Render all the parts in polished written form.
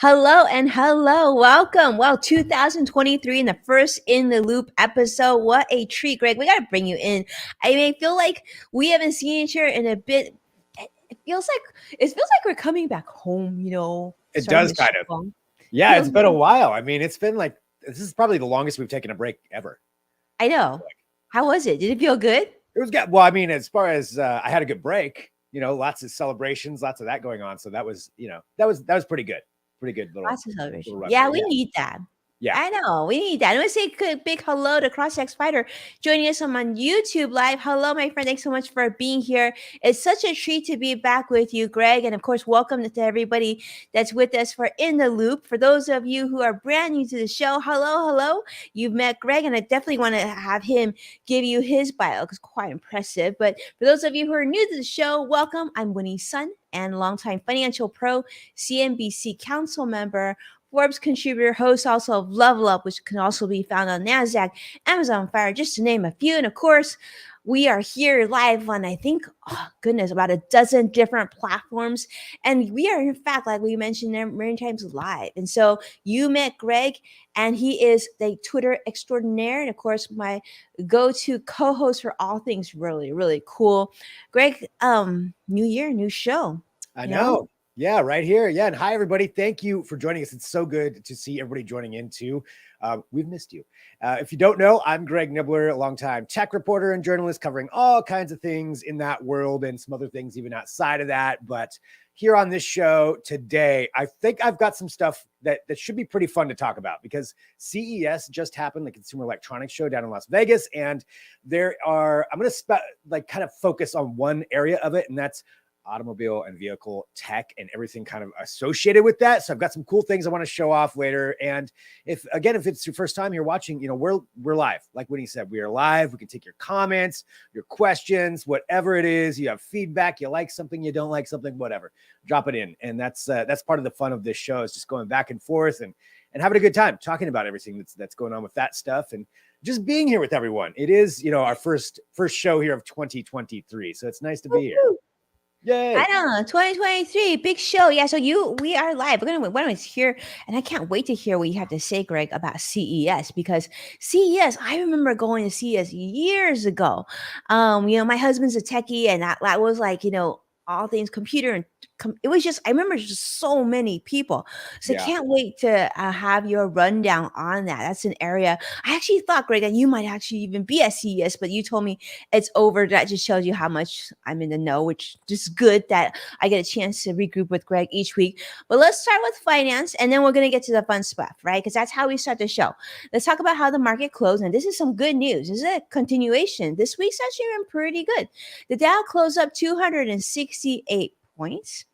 Hello and hello. Welcome. Well, 2023 in the first In the Loop episode. What a treat, Greg. We got to bring you in. I feel like we haven't seen each other in a bit. It feels like we're coming back home, It starting does the kind of. show. Yeah, it's Feels been a while. I mean, it's been like this is probably the longest we've taken a break ever. I know. How was it? Did it feel good? It was good. Well, I mean, as far as I had a good break, lots of celebrations, lots of that going on. So that was, that was pretty good. Pretty good little, Lots of celebration. run Yeah, there. we need that. Yeah. I know. We need that. I want to say a big hello to CrossX Fighter joining us on YouTube Live. Hello, my friend. Thanks so much for being here. It's such a treat to be back with you, Greg. And of course, welcome to everybody that's with us for In the Loop. For those of you who are brand new to the show, hello. You've met Greg, and I definitely want to have him give you his bio because quite impressive. But for those of you who are new to the show, welcome. I'm Winnie's son and longtime financial pro, CNBC council member, Forbes contributor, host also of Level Up, which can also be found on NASDAQ, Amazon Fire, just to name a few. And of course, we are here live on, I think, oh goodness, about a dozen different platforms. And we are, in fact, like we mentioned many times, live. And so you met Greg, and he is the Twitter extraordinaire. And of course, my go-to co-host for all things really, really cool. Greg, new year, new show. I know. Yeah, right here. Yeah. And hi, everybody. Thank you for joining us. It's so good to see everybody joining in too. We've missed you. If you don't know, I'm Greg Nibbler, a longtime tech reporter and journalist covering all kinds of things in that world and some other things even outside of that. But here on this show today, I think I've got some stuff that should be pretty fun to talk about because CES just happened, the Consumer Electronics Show down in Las Vegas. And I'm going to kind of focus on one area of it, and that's automobile and vehicle tech and everything kind of associated with that. So I've got some cool things I want to show off later. And if it's your first time here watching, we're live. Like Winnie said, we are live. We can take your comments, your questions, whatever it is. You have feedback, you like something, you don't like something, whatever, drop it in. And that's part of the fun of this show, is just going back and forth and having a good time talking about everything that's going on with that stuff and just being here with everyone. It is, our first show here of 2023. So it's nice to be here. Yay. I know, 2023, big show. Yeah, so we are live. We're gonna hear, and I can't wait to hear what you have to say, Greg, about CES, because CES, I remember going to CES years ago. My husband's a techie, and that was like, all things computer, and it was just, I remember just so many people. So Yeah. can't wait to have your rundown on that. That's an area I actually thought, Greg, that you might actually even be at CES, but you told me it's over. That just shows you how much I'm in the know, which is good that I get a chance to regroup with Greg each week. But let's start with finance, and then we're going to get to the fun stuff, right? Because that's how we start the show. Let's talk about how the market closed. And this is some good news. This is a continuation. This week's actually been pretty good. The Dow closed up 268 points.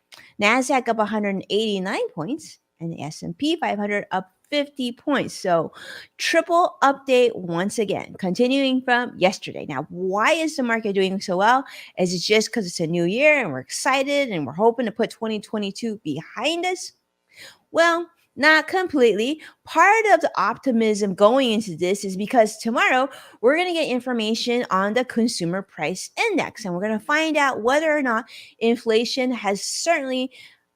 NASDAQ up 189 points, and the S&P 500 up 50 points. So triple update once again, continuing from yesterday. Now, why is the market doing so well? Is it just because it's a new year and we're excited and we're hoping to put 2022 behind us? Well, not completely. Part of the optimism going into this is because tomorrow we're going to get information on the consumer price index, and we're going to find out whether or not inflation has certainly,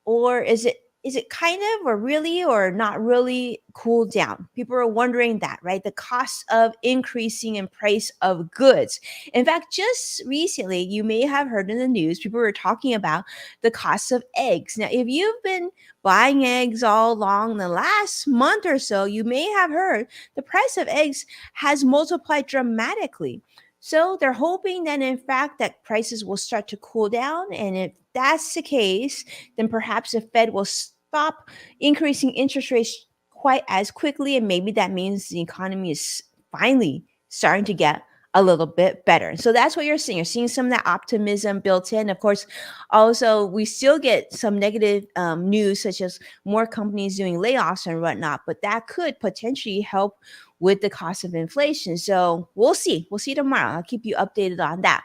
or is it kind of, or really, or not really cooled down? People are wondering that, right? The cost of increasing in price of goods. In fact, just recently, you may have heard in the news, people were talking about the cost of eggs. Now, if you've been buying eggs all along the last month or so, you may have heard the price of eggs has multiplied dramatically. So they're hoping that, in fact, that prices will start to cool down. And if that's the case, then perhaps the Fed will stop increasing interest rates quite as quickly. And maybe that means the economy is finally starting to get a little bit better. So that's what you're seeing. You're seeing some of that optimism built in. Of course, also, we still get some negative news, such as more companies doing layoffs and whatnot, but that could potentially help with the cost of inflation. So we'll see. We'll see tomorrow. I'll keep you updated on that.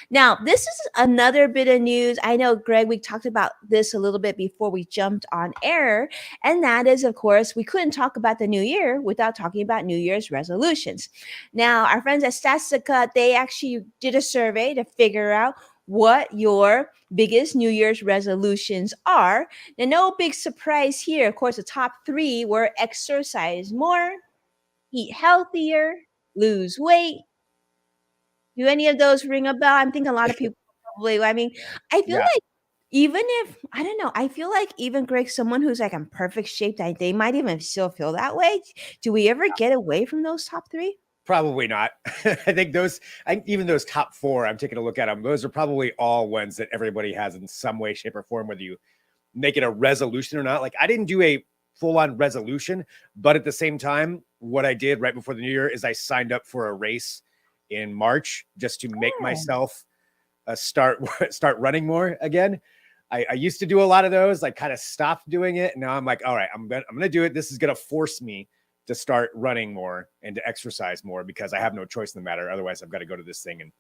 Now, this is another bit of news. I know, Greg, we talked about this a little bit before we jumped on air. And that is, of course, we couldn't talk about the new year without talking about New Year's resolutions. Now, our friends at Statistica, they actually did a survey to figure out what your biggest New Year's resolutions are. Now, no big surprise here. Of course, the top three were exercise more, eat healthier, lose weight. Do any of those ring a bell? I'm thinking a lot of people probably. I mean, I feel Yeah, like even if I don't know, I feel like even Greg, someone who's like in perfect shape, that they might even still feel that way. Do we ever get away from those top three? probably not. I think even those top four, I'm taking a look at them. Those are probably all ones that everybody has in some way, shape, or form, whether you make it a resolution or not. Like I didn't do a full on resolution, but at the same time, what I did right before the new year is I signed up for a race in March just to make Yeah. myself start running more again. I used to do a lot of those, like kind of stopped doing it. Now I'm like, all right, I'm gonna do it. This is gonna force me to start running more and to exercise more because I have no choice in the matter. Otherwise, I've got to go to this thing and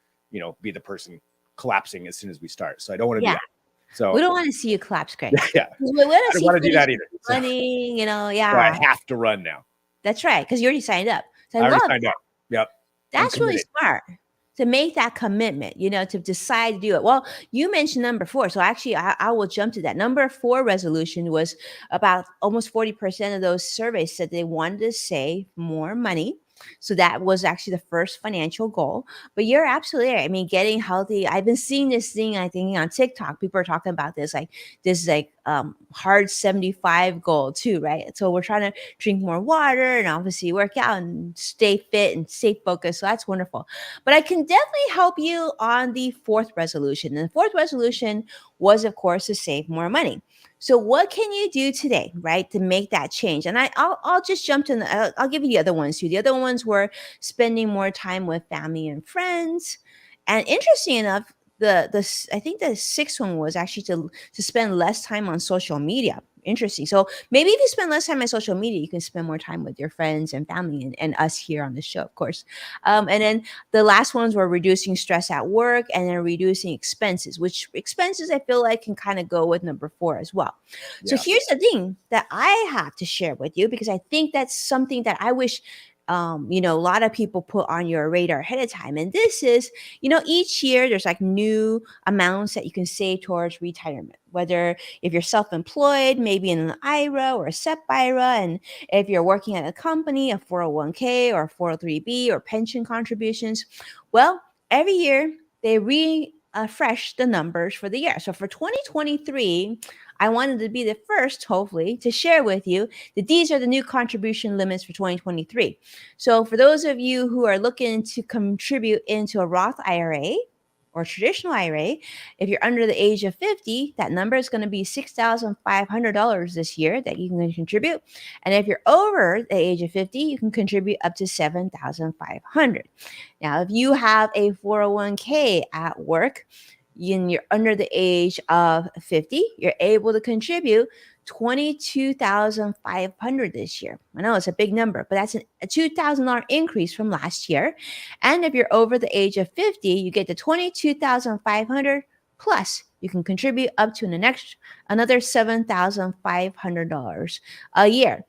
be the person collapsing as soon as we start. So I don't want to do Yeah. that. So We don't want to see you collapse, Greg. yeah, 'Cause we want I to don't see want to do footage that of you either. So, running, so I yeah. have to run now. That's right. Because you already signed up. So I I already love signed up. Yep, I'm that's really committed. smart to make that commitment, to decide to do it. Well, you mentioned number four. So actually, I will jump to that. Number four resolution was about almost 40% of those surveys said they wanted to save more money. So that was actually the first financial goal. But you're absolutely right. I mean, getting healthy. I've been seeing this thing, I think, on TikTok. People are talking about this, like this like hard 75 goal too, right? So we're trying to drink more water and obviously work out and stay fit and stay focused. So that's wonderful. But I can definitely help you on the fourth resolution. And the fourth resolution was, of course, to save more money. So what can you do today, right, to make that change? And I'll just jump to I'll give you the other ones too. The other ones were spending more time with family and friends. And interesting enough, I think the sixth one was actually to spend less time on social media. Interesting. So maybe if you spend less time on social media, you can spend more time with your friends and family and us here on the show, of course. And then the last ones were reducing stress at work and then reducing expenses, which expenses I feel like can kind of go with number four as well. So Yeah, here's the thing that I have to share with you because I think that's something that I wish a lot of people put on your radar ahead of time. And this is, each year there's like new amounts that you can save towards retirement. Whether if you're self-employed, maybe in an IRA or a SEP IRA, and if you're working at a company, a 401k or 403b or pension contributions. Well, every year they refresh the numbers for the year. So for 2023, I wanted to be the first, hopefully, to share with you that these are the new contribution limits for 2023. So for those of you who are looking to contribute into a Roth IRA or traditional IRA, if you're under the age of 50, that number is going to be $6,500 this year that you can contribute. And if you're over the age of 50, you can contribute up to $7,500. Now, if you have a 401k at work, and you're under the age of 50, you're able to contribute 22,500 this year. I know it's a big number, but that's a $2,000 increase from last year. And if you're over the age of 50, you get the 22,500 plus you can contribute up to another $7,500 a year.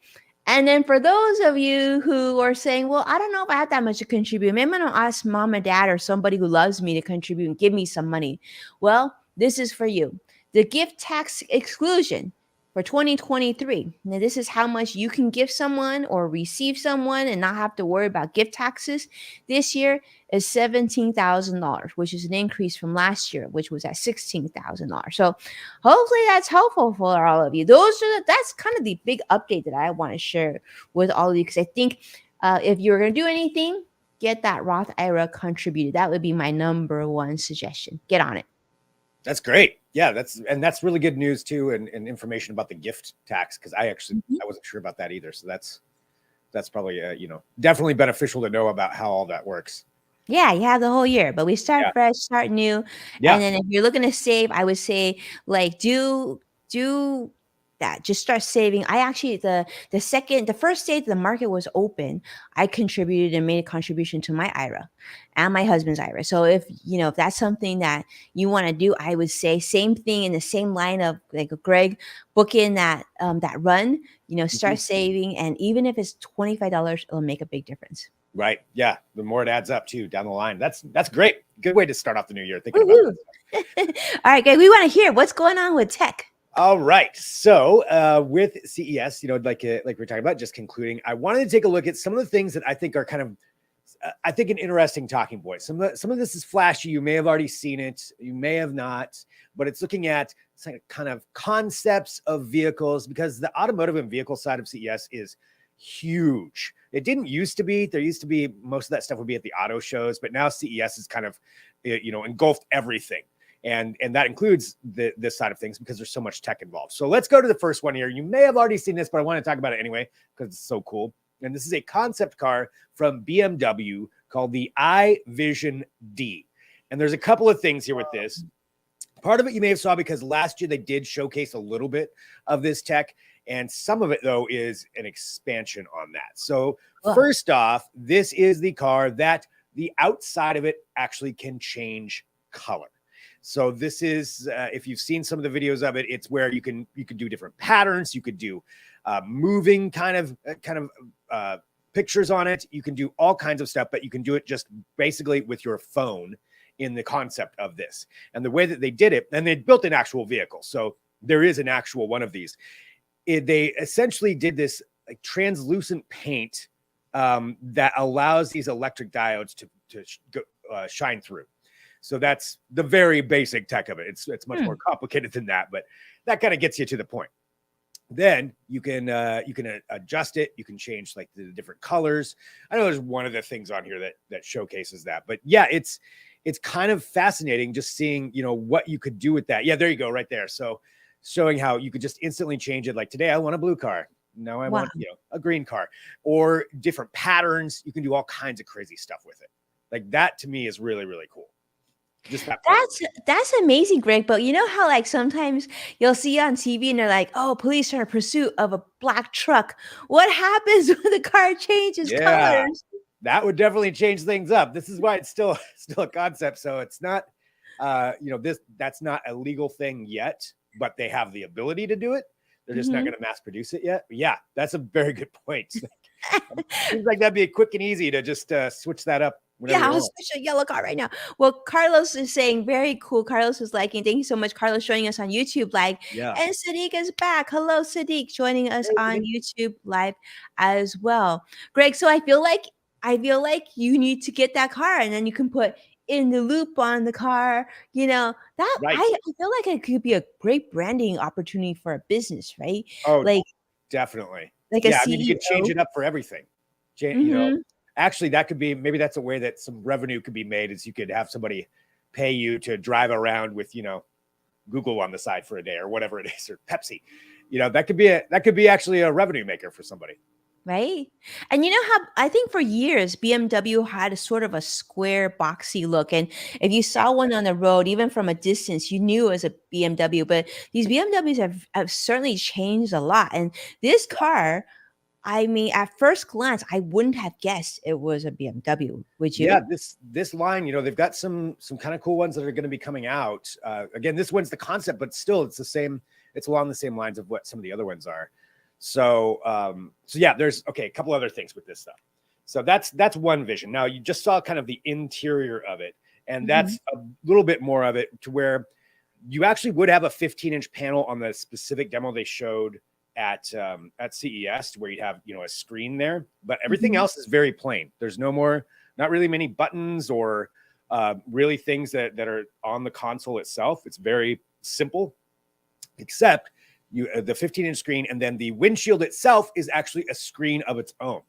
And then for those of you who are saying, well, I don't know if I have that much to contribute. Maybe I'm going to ask mom and dad or somebody who loves me to contribute and give me some money. Well, this is for you. The gift tax exclusion for 2023. Now, this is how much you can give someone or receive someone and not have to worry about gift taxes. This year is $17,000, which is an increase from last year, which was at $16,000. So hopefully that's helpful for all of you. That's kind of the big update that I want to share with all of you because I think if you're going to do anything, get that Roth IRA contributed. That would be my number one suggestion. Get on it. that's great. Yeah, that's really good news too, and information about the gift tax because I Mhm. wasn't sure about that either. So that's probably definitely beneficial to know about how all that works. Yeah, you have the whole year, but we start Yeah, fresh, start new. yeah, And then if you're looking to save, I would say like do that. Just start saving. I actually the first day the market was open, I contributed and made a contribution to my IRA and my husband's IRA. So if that's something that you want to do, I would say same thing in the same line of like Greg, book in that run, mhm. start saving. And even if it's $25, it'll make a big difference. Right. Yeah. The more it adds up too down the line. That's great. Good way to start off the new year thinking about Woo-hoo. that. All right, Greg, we want to hear what's going on with tech. All right. So with CES, like we're talking about, just concluding, I wanted to take a look at some of the things that I think are kind of, I think, an interesting talking point. Some of this is flashy. You may have already seen it. You may have not, but it's looking at kind of concepts of vehicles, because the automotive and vehicle side of CES is huge. It didn't used to be. There used to be most of that stuff would be at the auto shows, but now CES is kind of, engulfed everything. And that includes this side of things because there's so much tech involved. So let's go to the first one here. You may have already seen this, but I want to talk about it anyway because it's so cool. And this is a concept car from BMW called the iVision D. And there's a couple of things here with this. Part of it you may have saw because last year they did showcase a little bit of this tech. And some of it, though, is an expansion on that. So first off, this is the car that the outside of it actually can change color. So this is, if you've seen some of the videos of it, it's where you can do different patterns. You could do moving kind of pictures on it. You can do all kinds of stuff, but you can do it just basically with your phone in the concept of this. And the way that they did it, and they built an actual vehicle. So there is an actual one of these. They essentially did this like translucent paint that allows these electric diodes to shine through. So that's the very basic tech of it. It's much more complicated than that, but that kind of gets you to the point. Then you can adjust it. You can change like the different colors. I know there's one of the things on here that showcases that, but yeah, it's kind of fascinating just seeing what you could do with that. Yeah, there you go, right there. So showing how you could just instantly change it. Like today, I want a blue car. Now I want a green car, or different patterns. You can do all kinds of crazy stuff with it. Like that to me is really, really cool. Just that's amazing, Greg. But you know how like sometimes you'll see on TV and they're like, "Oh, police are in pursuit of a black truck." What happens when the car changes colors? That would definitely change things up. This is why it's still a concept. So it's not, that's not a legal thing yet, but they have the ability to do it. They're just not going to mass produce it yet. But yeah, that's a very good point. Seems like that'd be quick and easy to just switch that up. Yeah, I'll switch a yellow car right now. Well, Carlos is saying very cool. Carlos is liking. Thank you so much, Carlos, joining us on YouTube Live. Yeah. And Sadiq is back. Hello, Sadiq, joining us on YouTube Live as well. Greg, so I feel like you need to get that car, and then you can put in the loop on the car. That right. I feel like it could be a great branding opportunity for a business, right? Oh, like definitely. Like a CEO. I mean, you could change it up for everything. Actually, that could be, maybe that's a way that some revenue could be made, is you could have somebody pay you to drive around with, Google on the side for a day or whatever it is, or Pepsi. That could be actually a revenue maker for somebody. Right. And you know how I think for years BMW had a sort of a square boxy look. And if you saw one on the road, even from a distance, you knew it was a BMW. But these BMWs have certainly changed a lot. And this car, I mean, at first glance, I wouldn't have guessed it was a BMW. Would you? Yeah, this line, they've got some kind of cool ones that are going to be coming out. Again, this one's the concept, but still, it's the same. It's along the same lines of what some of the other ones are. So yeah, there's a couple other things with this stuff. So that's one vision. Now you just saw kind of the interior of it, and that's a little bit more of it to where you actually would have a 15-inch panel on the specific demo they showed at CES, where you'd have a screen there, but everything else is very plain. There's not really many buttons or really things that are on the console itself. It's very simple, except the 15-inch screen, and then the windshield itself is actually a screen of its own.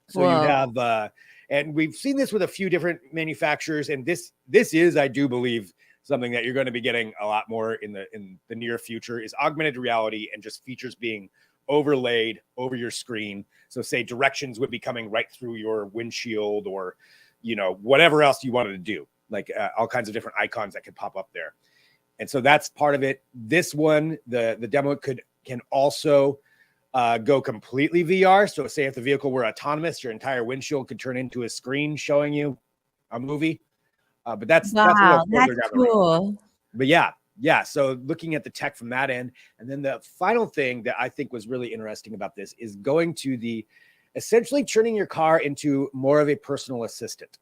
So you have, and we've seen this with a few different manufacturers, and this is, I do believe, something that you're going to be getting a lot more in the near future, is augmented reality and just features being overlaid over your screen. So say directions would be coming right through your windshield, or whatever else you wanted to do, like all kinds of different icons that could pop up there. And so that's part of it. This one, the demo can also go completely VR. So say if the vehicle were autonomous, your entire windshield could turn into a screen showing you a movie. But that's cool. But yeah. So looking at the tech from that end, and then the final thing that I think was really interesting about this is going to essentially turning your car into more of a personal assistant.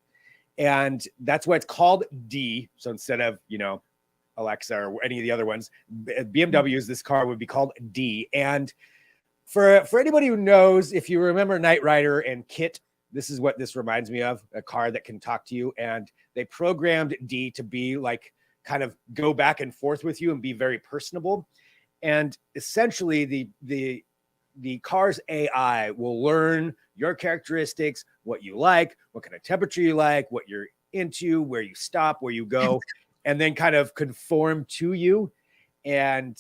And that's why it's called D. So instead of, Alexa or any of the other ones, BMWs, this car would be called D. And for anybody who knows, if you remember Knight Rider and Kit, this is what this reminds me of, a car that can talk to you. And they programmed D to be like, kind of go back and forth with you and be very personable. And essentially the car's AI will learn your characteristics, what you like, what kind of temperature you like, what you're into, where you stop, where you go, and then kind of conform to you and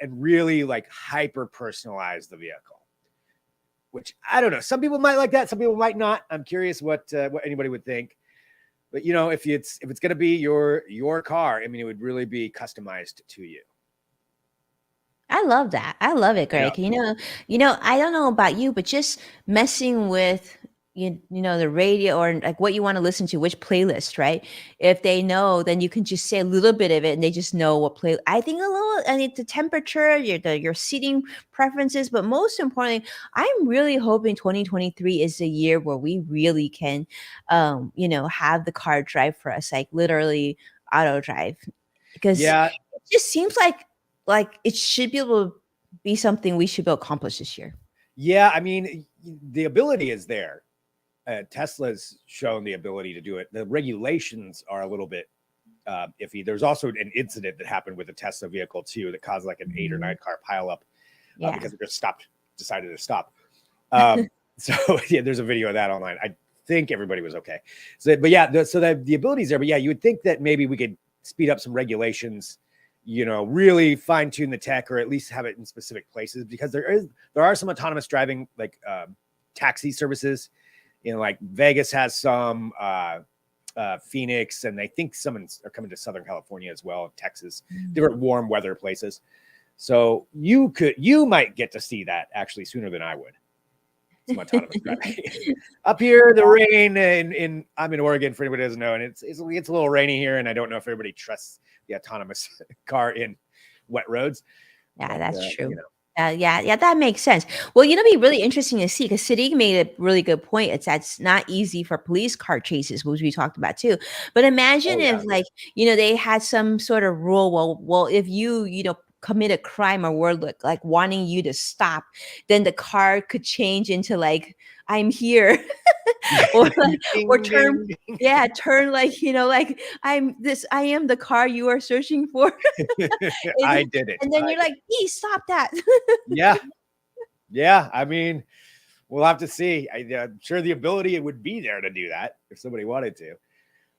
really like hyper personalize the vehicle. Which I don't know. Some people might like that. Some people might not. I'm curious what anybody would think. But if it's going to be your car, I mean, it would really be customized to you. I love that. I love it, Greg. Yeah. I don't know about you, but just messing with the radio or like what you want to listen to, which playlist, right? If they know, then you can just say a little bit of it, and they just know what play. I think a little, I mean, the temperature, your seating preferences, but most importantly, I'm really hoping 2023 is the year where we really can, have the car drive for us, like literally auto drive, because Yeah. it just seems like it should be able to be something we should be able to accomplish this year. Yeah. I mean, the ability is there. Tesla's shown the ability to do it. The regulations are a little bit iffy. There's also an incident that happened with a Tesla vehicle too that caused like an 8 or 9 car pileup because it just decided to stop. So yeah, there's a video of that online. I think everybody was okay. So, but yeah, the ability's there. But yeah, you would think that maybe we could speed up some regulations, really fine tune the tech, or at least have it in specific places, because there are some autonomous driving like taxi services. Like Vegas has some, Phoenix, and I think some are coming to Southern California as well, Texas, different warm weather places. So you might get to see that actually sooner than I would. Some autonomous driving. Up here, the rain, and I'm in Oregon for anybody who doesn't know, and it's a little rainy here, and I don't know if everybody trusts the autonomous car in wet roads. Yeah, but, that's true. Yeah, that makes sense. Well, it'd be really interesting to see, because Sadiq made a really good point. That's not easy for police car chases, which we talked about too. But imagine if, like, they had some sort of rule. Well, if you commit a crime or were like wanting you to stop, then the car could change into like, I'm here. or like, or turn, turn like, like I am the car you are searching for. I did it. And then you're like, please stop that. Yeah. I mean, we'll have to see. I'm sure the ability would be there to do that if somebody wanted to.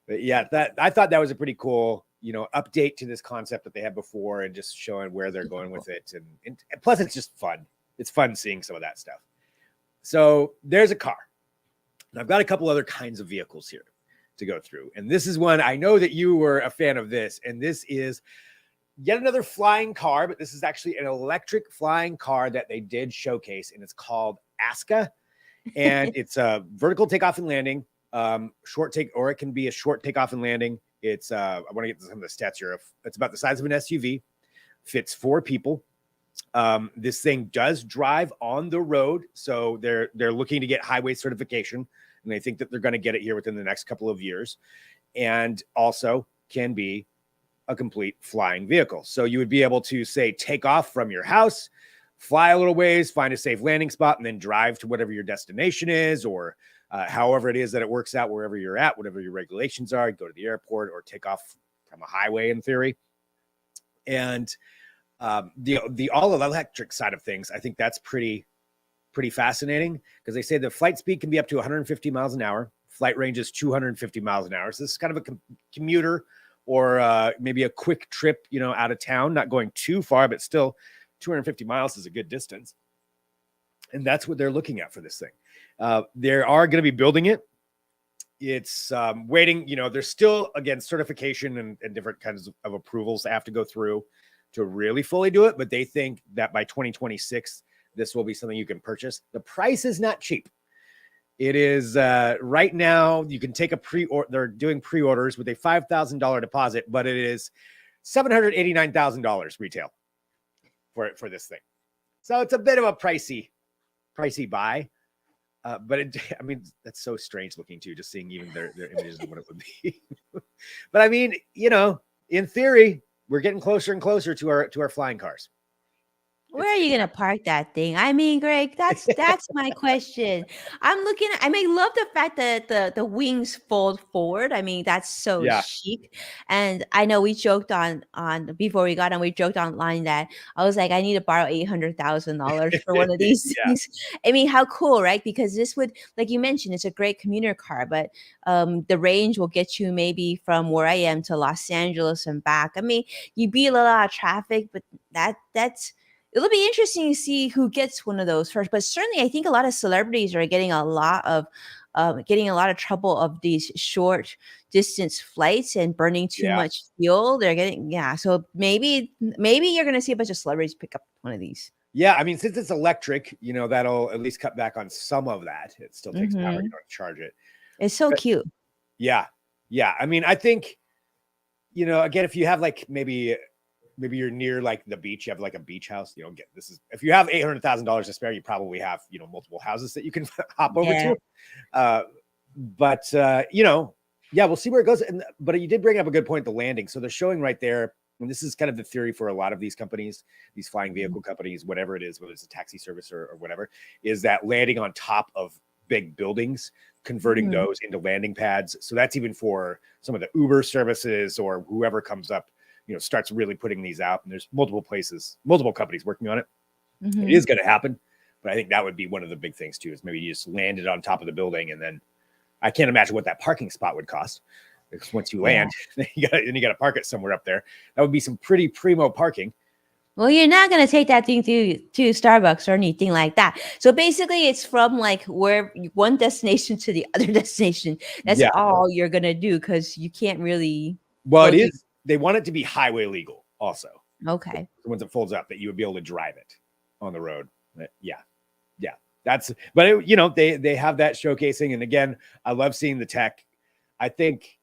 But yeah, I thought that was a pretty cool, update to this concept that they had before, and just showing where they're going with it. And plus, it's just fun. It's fun seeing some of that stuff. So there's a car. And I've got a couple other kinds of vehicles here to go through. And this is one, I know that you were a fan of this, and this is yet another flying car, but this is actually an electric flying car that they did showcase, and it's called Aska. And it's a vertical takeoff and landing, short take, or it can be a short takeoff and landing. It's I want to get to some of the stats here. It's about the size of an SUV, fits 4 people. This thing does drive on the road, so they're looking to get highway certification, and they think that they're going to get it here within the next couple of years, and also can be a complete flying vehicle. So you would be able to, say, take off from your house, fly a little ways, find a safe landing spot, and then drive to whatever your destination is, or however it is that it works out wherever you're at, whatever your regulations are, go to the airport or take off from a highway in theory. And the all electric side of things, I think that's pretty fascinating, because they say the flight speed can be up to 150 miles an hour. Flight range is 250 miles an hour. So this is kind of a commuter, or maybe a quick trip, out of town, not going too far, but still 250 miles is a good distance. And that's what they're looking at for this thing. They are going to be building it. It's waiting, there's still, again, certification and different kinds of approvals they have to go through to really fully do it. But they think that by 2026, this will be something you can purchase. The price is not cheap. It is right now, you can take they're doing pre-orders with a $5,000 deposit, but it is $789,000 retail for this thing. So it's a bit of a pricey buy. But I mean, that's so strange looking too, just seeing even their images of what it would be. But I mean, in theory, we're getting closer and closer to our flying cars. Where are you gonna park that thing? I mean, Greg, that's my question. I'm looking at, I mean, love the fact that the wings fold forward. I mean, that's so Yeah. chic. And I know we joked on before we got on, we joked online that I was like, I need to borrow $800,000 for one of these Yeah. things. I mean, how cool, right? Because this would, like you mentioned, it's a great commuter car, but the range will get you maybe from where I am to Los Angeles and back. I mean, you beat a lot of traffic, but that's it'll be interesting to see who gets one of those first. But certainly, I think a lot of celebrities are getting a lot of trouble of these short distance flights and burning too Yeah. much fuel. They're getting, yeah. So maybe you're gonna see a bunch of celebrities pick up one of these. Yeah. I mean, since it's electric, that'll at least cut back on some of that. It still takes power. You Hmm. don't charge it. It's so But cute. yeah. Yeah. I mean, I think, again, if you have like maybe you're near like the beach, you have like a beach house, if you have $800,000 to spare, you probably have, multiple houses that you can hop over Yeah. to. But yeah, we'll see where it goes. But you did bring up a good point, the landing. So they're showing right there, and this is kind of the theory for a lot of these companies, these flying vehicle companies, whatever it is, whether it's a taxi service or whatever, is that landing on top of big buildings, converting Mhm. those into landing pads. So that's even for some of the Uber services or whoever comes up, starts really putting these out. And there's multiple places, multiple companies working on it. It Mhm. is going to happen. But I think that would be one of the big things too, is maybe you just land it on top of the building. And then I can't imagine what that parking spot would cost. Because once you Yeah. land, then you got to park it somewhere up there. That would be some pretty primo parking. Well, you're not gonna take that thing to Starbucks or anything like that. So basically, it's from like one destination to the other destination. That's Yeah. all you're gonna do because you can't really Well, go it to. is. They want it to be highway legal also. Okay. Once it folds up, that you would be able to drive it on the road. Yeah. Yeah. But they have that showcasing. And again, I love seeing the tech. I think,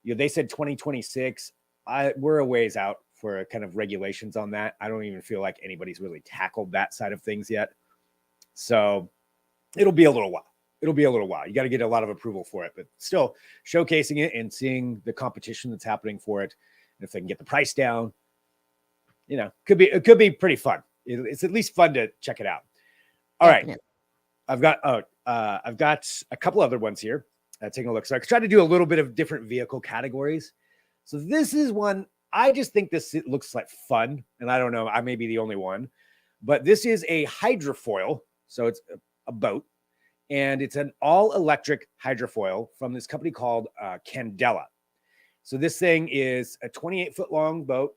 they said 2026. We're a ways out for kind of regulations on that. I don't even feel like anybody's really tackled that side of things yet. So it'll be a little while. You got to get a lot of approval for it, but still showcasing it and seeing the competition that's happening for it. And if they can get the price down, it could be pretty fun. It's at least fun to check it out. All right. Definitely. I've got a couple other ones here. Taking a look. So I tried to do a little bit of different vehicle categories. So this is one, I just think it looks like fun. And I don't know, I may be the only one, but this is a hydrofoil. So it's a boat, and it's an all electric hydrofoil from this company called Candela. So this thing is a 28-foot long boat.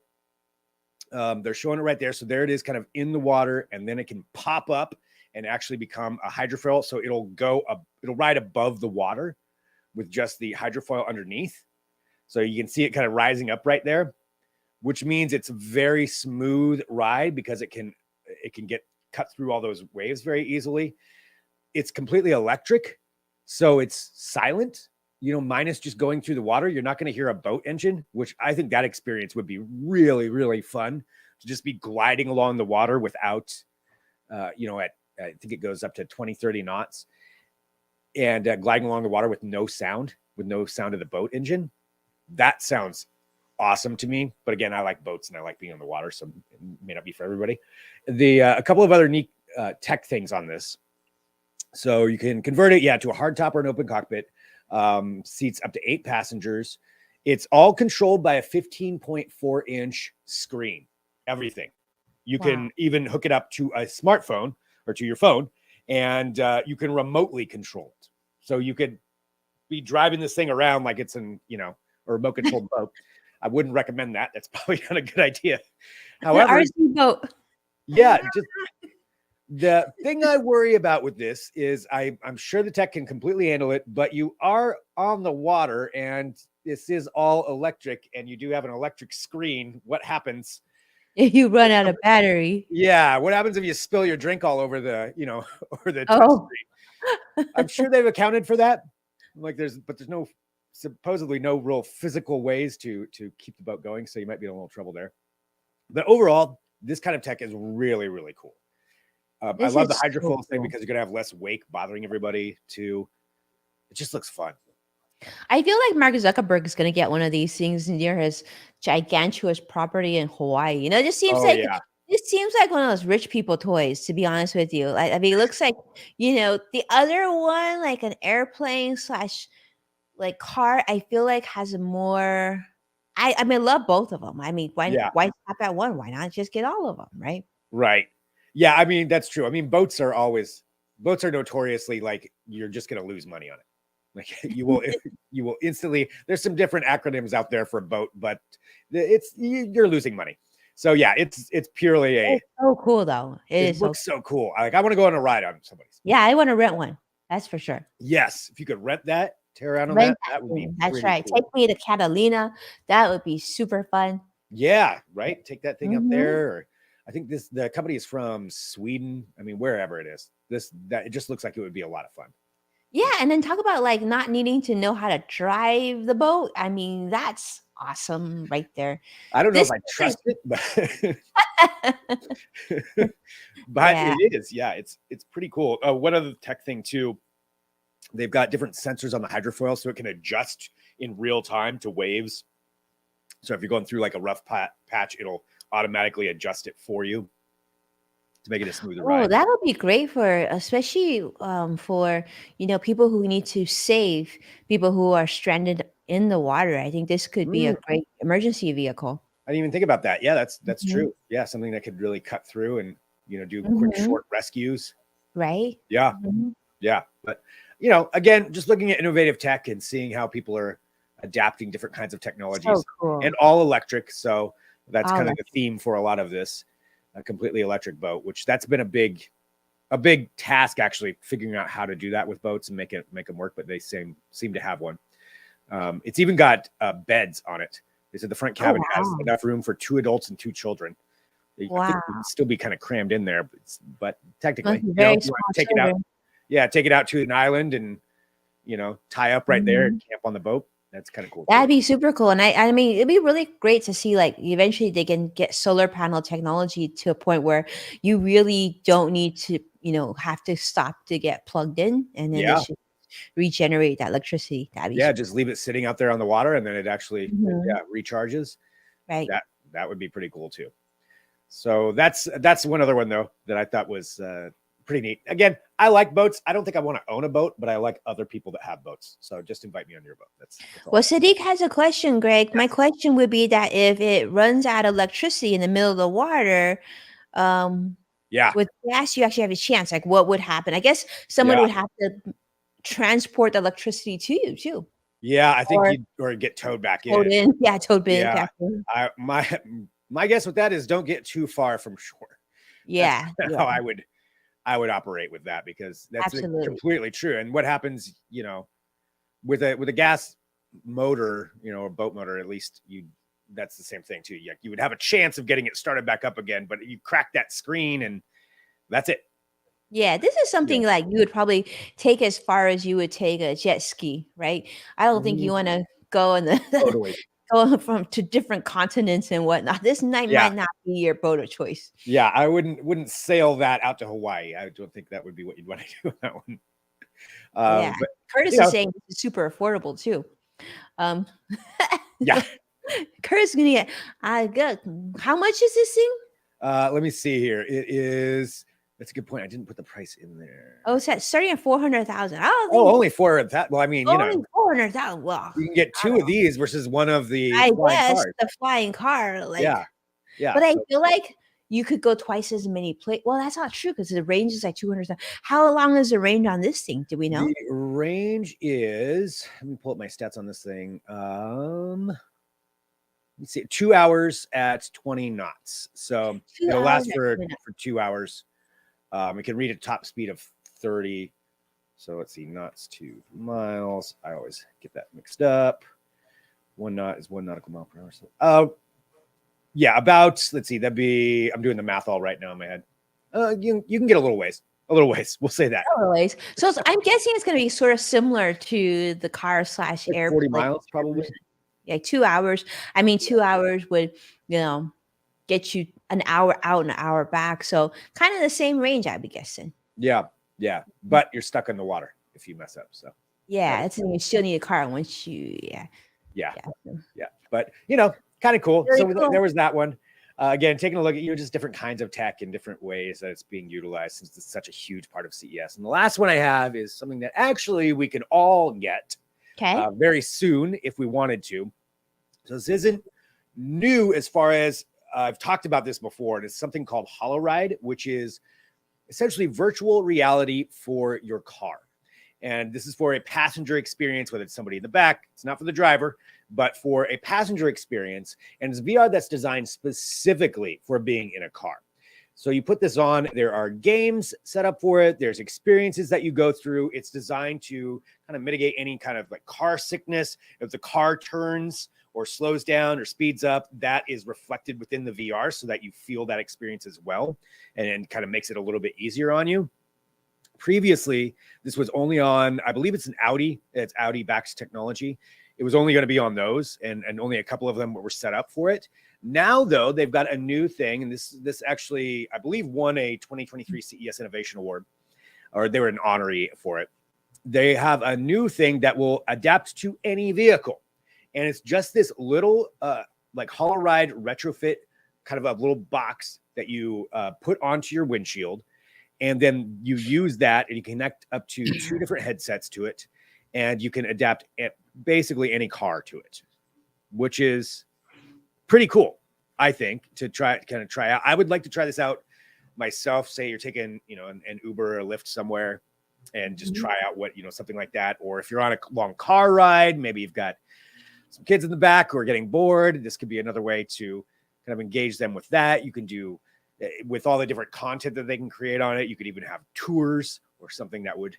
They're showing it right there. So there it is, kind of in the water, and then it can pop up and actually become a hydrofoil. So it'll ride above the water with just the hydrofoil underneath. So you can see it kind of rising up right there, which means it's a very smooth ride because it can get cut through all those waves very easily. It's completely electric, so it's silent, minus just going through the water. You're not going to hear a boat engine, which I think that experience would be really, really fun, to just be gliding along the water without, I think it goes up to 20, 30 knots, and gliding along the water with no sound of the boat engine. That sounds awesome to me. But again, I like boats and I like being on the water, so it may not be for everybody. A couple of other neat tech things on this. So you can convert it, to a hardtop or an open cockpit. Seats up to 8 passengers. It's all controlled by a 15.4-inch screen. Everything. You can even hook it up to a smartphone or to your phone, and you can remotely control it. So you could be driving this thing around like it's a remote controlled boat. I wouldn't recommend that. That's probably not a good idea. However, RC boat. yeah, just the thing I worry about with this is I'm sure the tech can completely handle it, but you are on the water and this is all electric and you do have an electric screen. What happens? If you run out of battery. Yeah. What happens if you spill your drink all over the, over the touch Oh. screen? I'm sure they've accounted for that. Like there's supposedly no real physical ways to keep the boat going. So you might be in a little trouble there. But overall, this kind of tech is really, really cool. I This love the is so hydrofoil thing cool. because you're gonna have less wake bothering everybody too. It just looks fun. I feel like Mark Zuckerberg is going to get one of these things near his gigantuous property in Hawaii. You know, Oh yeah, it seems like one of those rich people toys. To be honest with you, I mean, it looks like the other one, like an airplane slash like car. I feel like has a more. I mean, love both of them. I mean, yeah, why stop at one? Why not just get all of them, right? right. Yeah, I mean that's true. I mean boats are notoriously like you're just gonna lose money on it. Like you will instantly. There's some different acronyms out there for a boat, but you're losing money. So yeah, it's purely a. It's so cool, though. It It is so. looks so cool. I want to go on a ride on somebody's. Yeah, I want to rent one. That's for sure. Yes, if you could rent that, tear around on Rent that, that that would be thing. That's pretty right. Take cool. me to Catalina. That would be super fun. Yeah, right. Take that thing up Mhm. there. Or I think the company is from Sweden. I mean, wherever it is, that it just looks like it would be a lot of fun. Yeah, and then talk about, like, not needing to know how to drive the boat. I mean, that's awesome right there. I don't know if This I is trust it, but but Yeah. it is. Yeah, it's pretty cool. One other tech thing too, they've got different sensors on the hydrofoil, so it can adjust in real time to waves. So if you're going through like a rough patch, it'll automatically adjust it for you to make it a smoother Oh, ride. that would be great for especially, for, people who need to save people who are stranded in the water. I think this could be a Mm, great emergency vehicle. I didn't even think about that. Yeah, that's Mhm. true. Yeah, something that could really cut through and do quick Mhm. short rescues. Right? Yeah, Mhm. yeah. But again, just looking at innovative tech and seeing how people are adapting different kinds of So technologies and cool. all electric. So that's All kind of that. the theme for a lot of this, a completely electric boat, which that's been a big task actually figuring out how to do that with boats and make them work. But they seem to have one. It's even got beds on it. They said the front Oh, cabin has wow. enough room for 2 adults and 2 children. I think Wow. it would still be kind of crammed in there, but Must technically, be very if you want small to take it out, children. yeah, take it out to an island and tie up right there and Mhm. camp on the boat. That's kind of cool too. That'd be super cool, and I mean, it'd be really great to see, like, eventually they can get solar panel technology to a point where you really don't need to, have to stop to get plugged in, and then it Yeah, should regenerate that electricity. That'd be yeah, super just leave it sitting out there on the water, and then it actually, Mhm. yeah, recharges. Right. That would be pretty cool too. So that's one other one though that I thought was pretty neat. Again, I like boats. I don't think I want to own a boat, but I like other people that have boats. So just invite me on your boat. That's all Well, I ask. Sadiq has a question, Greg. My Yes. question would be that if it runs out of electricity in the middle of the water, um, Yeah. with gas, you actually have a chance. Like, what would happen? I guess someone Yeah. would have to transport the electricity to you too, Yeah. I think or you'd or get towed back in. towed in. Yeah, towed in. Yeah. Back in. My guess with that is don't get too far from shore. That's Yeah, yeah, how I would operate with that because that's absolutely. completely true. And what happens, with a gas motor, a boat motor, at least that's the same thing too. You would have a chance of getting it started back up again, but you crack that screen and that's it. Yeah, this is Yeah. something like you would probably take as far as you would take a jet ski, right? I don't think you Mhm. want to go in the Totally. go from to different continents and whatnot. This night Yeah. might not be your boat of choice. Yeah. I wouldn't sail that out to Hawaii. I don't think that would be what you'd want to do on that one. Yeah, But you Curtis is know, saying this is super affordable too. Um, yeah. Curtis is gonna get. I got. How much is this thing? Let me see here. It is. That's a good point. I didn't put the price in there. Oh, it's at starting at 400,000. I don't Oh, think only for that. Well, I mean, only 400,000. Well, you can get I two of these versus one of the I flying guess cars. the flying car, like, Yeah. Yeah. but I So feel like you could go twice as many well, that's not true because the range is like 200. How long is the range on this thing? Do we know? the range is, let me pull up my stats on this thing. Let's see, 2 hours at 20 knots. So 2 it'll hours last at for 2 2 hours. It can read a top speed of 30. So let's see, knots to miles. I always get that mixed up. 1 knot is 1 nautical mile per hour. So, yeah, let's see, I'm doing the math all right now in my head. You can get a little ways. A little ways. We'll say that. Anyways, so I'm guessing it's gonna be sort of similar to the car slash Like 40 airplane. miles, probably. Yeah, 2 hours. I mean, 2 hours would, you know, get you an hour out, an hour back. So kind of the same range, I'd be guessing. Yeah, yeah, but you're stuck in the water if you mess up. So that Yeah, is it's you still need a car once you yeah. yeah, Yeah. So yeah. But kind of cool. really So cool. there was that one. Again, taking a look at just different kinds of tech and different ways that it's being utilized since it's such a huge part of CES. And the last one I have is something that actually we can all get Okay. very soon if we wanted to. So this isn't new as far as I've talked about this before. And it's something called HoloRide, which is essentially virtual reality for your car. And this is for a passenger experience, whether it's somebody in the back, it's not for the driver, but for a passenger experience. And it's VR that's designed specifically for being in a car. So you put this on, there are games set up for it, there's experiences that you go through. It's designed to kind of mitigate any kind of like car sickness. If the car turns or slows down or speeds up, that is reflected within the VR so that you feel that experience as well, and kind of makes it a little bit easier on you. Previously, this was only on, I believe it's Audi Bax technology. It was only going to be on those, and only a couple of them were set up for it. Now, though, they've got a new thing, and this actually, I believe, won a 2023 CES Innovation Award, or they were an honoree for it. They have a new thing that will adapt to any vehicle, and it's just this little like HoloRide retrofit, kind of a little box that you put onto your windshield. And then you use that and you connect up to 2 different headsets to it. And you can adapt basically any car to it, which is pretty cool, I think, to try out. I would like to try this out myself. Say you're taking, an Uber or a Lyft somewhere and just try out what, something like that. Or if you're on a long car ride, maybe you've got some kids in the back who are getting bored. This could be another way to kind of engage them with that. You can do with all the different content that they can create on it. You could even have tours or something that would,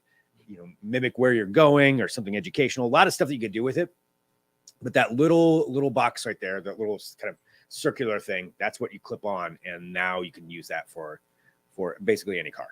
mimic where you're going, or something educational. A lot of stuff that you could do with it. But that little box right there, that little kind of circular thing, that's what you clip on, and now you can use that for basically any car.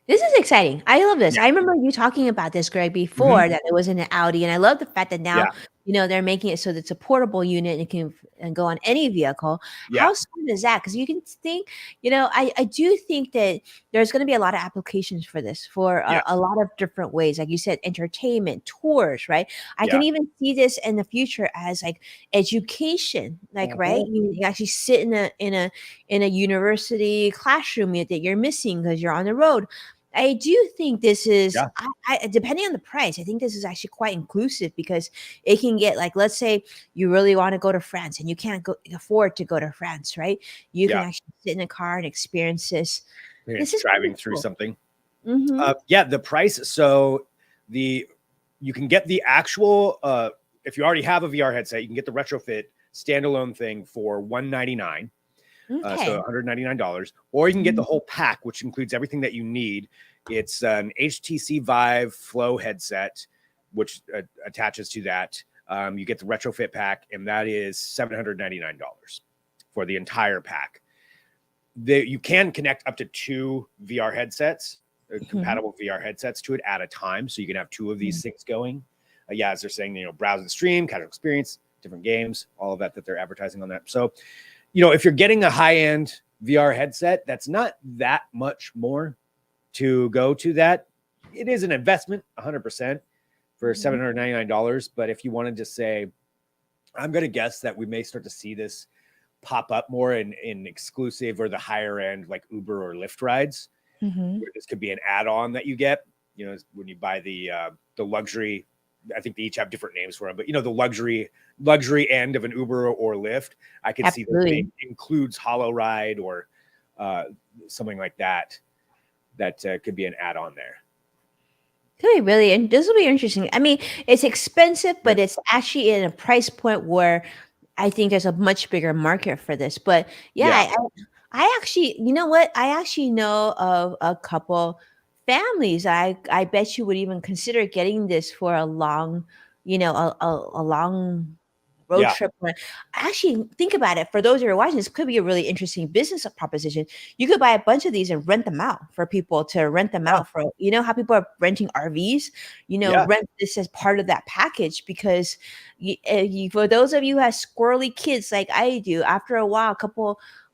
This is exciting. I love this. Yeah. I remember you talking about this, Greg, before Mm-hmm. that it was in an Audi, and I love the fact that now Yeah. they're making it so that it's a portable unit and it can and go on any vehicle. Yeah. How smart is that? Because you can think, I do think that there's going to be a lot of applications for this for Yeah. a lot of different ways, like you said, entertainment, tours, right? I Yeah. can even see this in the future as like education, like right, you actually sit in a university classroom that you're missing because you're on the road. I do think this is, Yeah. I depending on the price, I think this is actually quite inclusive because it can get like, let's say you really want to go to France and you can't afford to go to France, right? You can Yeah. actually sit in a car and experience this. This It's is driving pretty through cool. something. Mm-hmm. Yeah, the price. So you can get the actual, if you already have a VR headset, you can get the retrofit standalone thing for $199. So Okay. $199, or you can get the Mhm. whole pack, which includes everything that you need. It's an HTC Vive Flow headset, which attaches to that. You get the retrofit pack, and that is $799 for the entire pack. You can connect up to 2 VR headsets, Mhm. compatible VR headsets to it at a time, so you can have 2 of these things going. Yeah, as they're saying, browse and stream, casual experience, different games, all of that they're advertising on that. So if you're getting a high-end VR headset, that's not that much more to go to that. It is an investment, 100%, for Mhm. $799. But if you wanted to say, I'm going to guess that we may start to see this pop up more in exclusive or the higher end, like Uber or Lyft rides, Mhm. where this could be an add-on that you get, when you buy the luxury. I think they each have different names for them, but the luxury end of an Uber or Lyft, I could see that Absolutely. includes HoloRide or something like that. That could be an add-on there. Could be really, and this will be interesting. I mean, it's expensive, Yeah. but it's actually in a price point where I think there's a much bigger market for this. But yeah, Yeah. I actually, you know what? I actually know of a couple families. I bet you would even consider getting this for a long, a long road Yeah. trip. Actually, think about it. For those who are watching, this could be a really interesting business proposition. You could buy a bunch of these and rent them out for people to rent them Yeah. out for. You know how people are renting RVs? Yeah. Rent this as part of that package because for those of you who have squirrely kids like I do, after a while,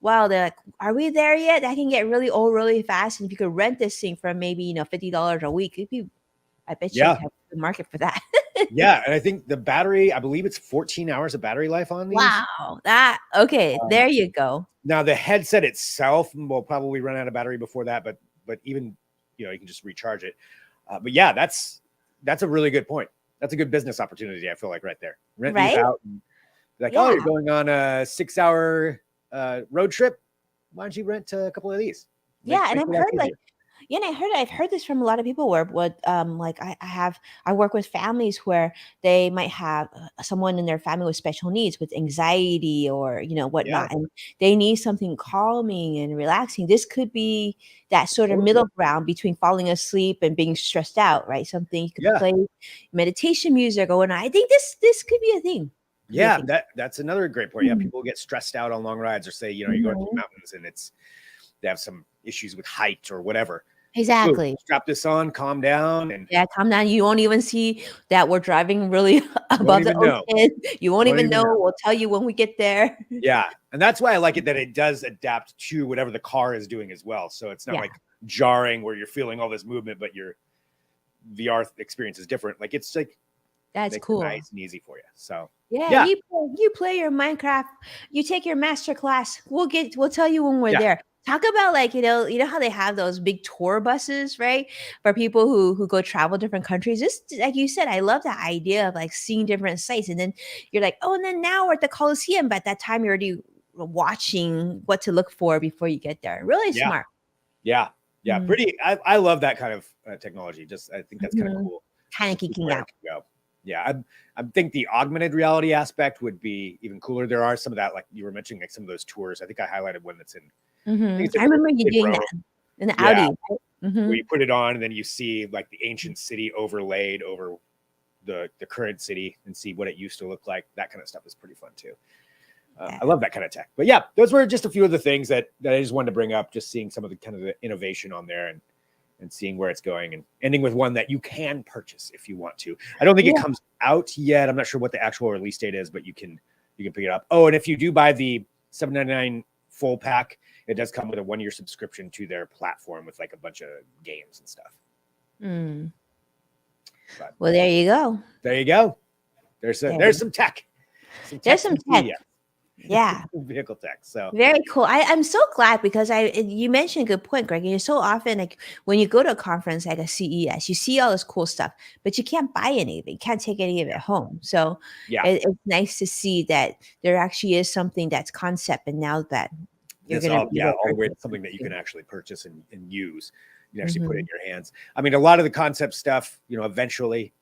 wow, they're like, are we there yet? That can get really old really fast. And if you could rent this thing for maybe, $50 a week, I bet you Yeah. have the market for that. Yeah. And I think the battery, I believe it's 14 hours of battery life on these. Wow. Okay, Um, there you go. Now the headset itself will probably run out of battery before that, but even you can just recharge it. But yeah, that's a really good point. That's a good business opportunity. I feel like right there. Rent these Right? out. And be like, oh, Yeah. you're going on a 6-hour road trip. Why don't you rent a couple of these? Yeah. And Make I've your life heard like, easier. yeah, and I've heard this from a lot of people where what like I work with families where they might have someone in their family with special needs with anxiety or Yeah, whatnot, and they need something calming and relaxing. This could be that sort of totally. middle ground between falling asleep and being stressed out, right? Something you could Yeah. play meditation music or whatnot. I think this could be a thing. Could be a Yeah, thing. that's another great point. Yeah, Mhm. people get stressed out on long rides, or say, you're going through Mhm. mountains and they have some issues with height or whatever. Boom, Exactly. strap this on, calm down, and Yeah, calm down. You won't even see that we're driving really won't above the even know. ocean. You won't Won't even even know. know. We'll tell you when we get there. Yeah, and that's why I like it that it does adapt to whatever the car is doing as well. So it's not Yeah, like jarring where you're feeling all this movement, but your VR experience is different. Like it's like that's makes it cool. nice and easy for you. So Yeah, yeah, you play your Minecraft. You take your master class. We'll tell you when we're yeah, there. Talk about like how they have those big tour buses, right? For people who go travel different countries. Just like you said, I love that idea of like seeing different sites, and then you're like, oh, and then now we're at the Coliseum, but at that time you're already watching what to look for before you get there. Really yeah, smart. yeah, yeah. Pretty. I love that kind of technology. Just I think that's kind of cool. Kind To of see geeking where it out. can go. Yeah, I think the augmented reality aspect would be even cooler. There are some of that, like you were mentioning, like some of those tours. I think I highlighted one that's in. I think it's I in remember you doing Rome. that in the Yeah, Audi. Right? where you put it on and then you see like the ancient city overlaid over the current city and see what it used to look like. That kind of stuff is pretty fun too. Yeah. I love that kind of tech. But yeah, those were just a few of the things that I just wanted to bring up. Just seeing some of the kind of the innovation on there and seeing where it's going, and ending with one that you can purchase if you want to. I don't think it Yeah. comes out yet. I'm not sure what the actual release date is, but you can pick it up. Oh, and if you do buy the $7.99 full pack, it does come with a 1-year subscription to their platform with like a bunch of games and stuff. Mm. But Well, there you go. there you go. There's some tech. There's some tech. Yeah. Yeah. Vehicle tech. So Very cool. I'm so glad because you mentioned a good point, Greg. And so often like when you go to a conference like a CES, you see all this cool stuff, but you can't buy any of it. You can't take any of it home. So yeah, it's nice to see that there actually is something that's concept, and now that you're this going to all be able to all the way to purchase something that you can actually purchase and use. You can actually put it in Mhm. your hands. I mean, a lot of the concept stuff, eventually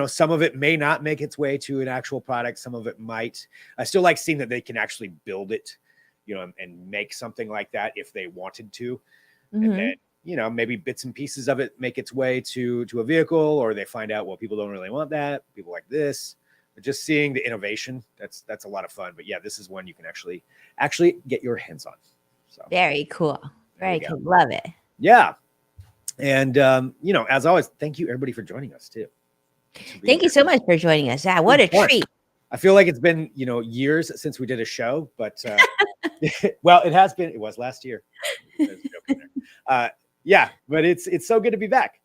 some of it may not make its way to an actual product. Some of it might. I still like seeing that they can actually build it, and make something like that if they wanted to. And Mhm. then, maybe bits and pieces of it make its way to a vehicle, or they find out, well, people don't really want that. People like this. But just seeing the innovation, that's a lot of fun. But yeah, this is one you can actually get your hands on. So Very cool. there you Very go. cool. Love it. Yeah. And as always, thank you everybody for joining us too. Thank you so much for joining us. Yeah, what a Fun. treat. I feel like it's been, years since we did a show, but well, it has been. It was last year. Yeah, but it's so good to be back.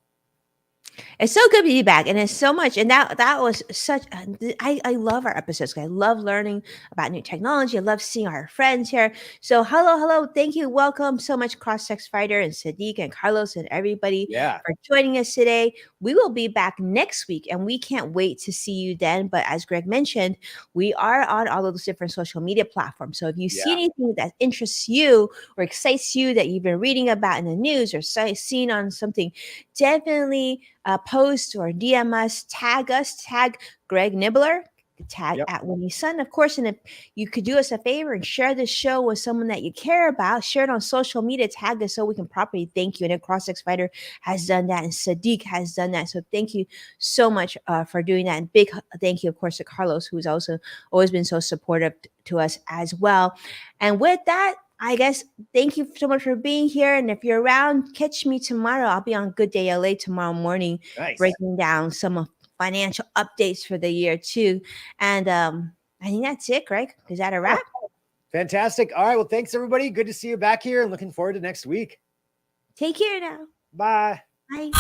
It's so good to be back, and it's so much. And that was such. I love our episodes. I love learning about new technology. I love seeing our friends here. So hello, thank you, welcome so much, Cross Sex Fighter and Sadiq and Carlos and everybody Yeah. for joining us today. We will be back next week, and we can't wait to see you then. But as Greg mentioned, we are on all of those different social media platforms. So if you see Yeah. anything that interests you or excites you that you've been reading about in the news or seen on something, definitely post or DM us, tag Greg Nibbler. tag Yep. at Winnie's Son, of course. And if you could do us a favor and share this show with someone that you care about, share it on social media, tag us so we can properly thank you. And Cross Fighter has done that, and Sadiq has done that. So thank you so much for doing that. And big thank you, of course, to Carlos, who's also always been so supportive to us as well. And with that, I guess thank you so much for being here. And if you're around, catch me tomorrow. I'll be on Good Day LA tomorrow morning, Nice. breaking down some of financial updates for the year too. And I think that's it, Greg. Is that a wrap? Fantastic. All right. Well, thanks everybody. Good to see you back here and looking forward to next week. Take care now. Bye. Bye.